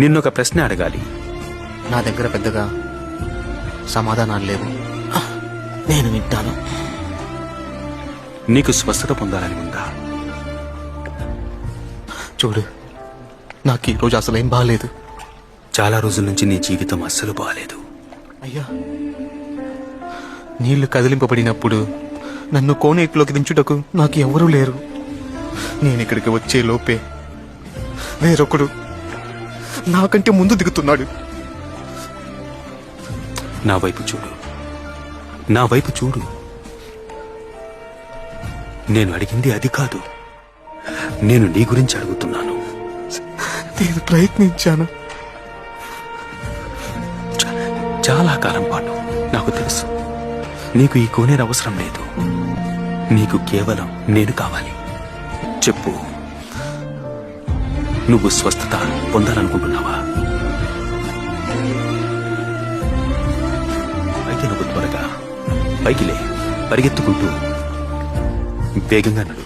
నిన్నొక ప్రశ్న అడగాలి. నా దగ్గర పెద్దగా సమాధానాలు లేవు. నేను వింటాను. నీకు స్వస్థత పొందాలని ఉందా? చూడు, నాకు ఈ రోజు అసలేం బాగాలేదు. చాలా రోజుల నుంచి నీ జీవితం అస్సలు బాలేదు. అయ్యా, నీళ్లు కదిలింపబడినప్పుడు నన్ను కోనేటిలోకి దించుటకు నాకు ఎవరూ లేరు. నేను ఇక్కడికి వచ్చే లోపే వేరొకడు నాకంటే ముందు దిగుతున్నాడు. నా వైపు చూడు, నా వైపు చూడు. నేను అడిగింది అది కాదు, నేను నీ గురించి అడుగుతున్నాను. నేను ప్రయత్నించాను. చాలా కాలం పాటు నాకు తెలుసు నీకు ఈ కోనేరు అవసరం లేదు. నీకు కేవలం నేను కావాలి. చెప్పు, నువ్వు స్వస్థత పొందాలనుకుంటున్నావా? అయితే నువ్వు త్వరగా పైకి లే, పరిగెత్తుకుంటూ వేగంగా నడు.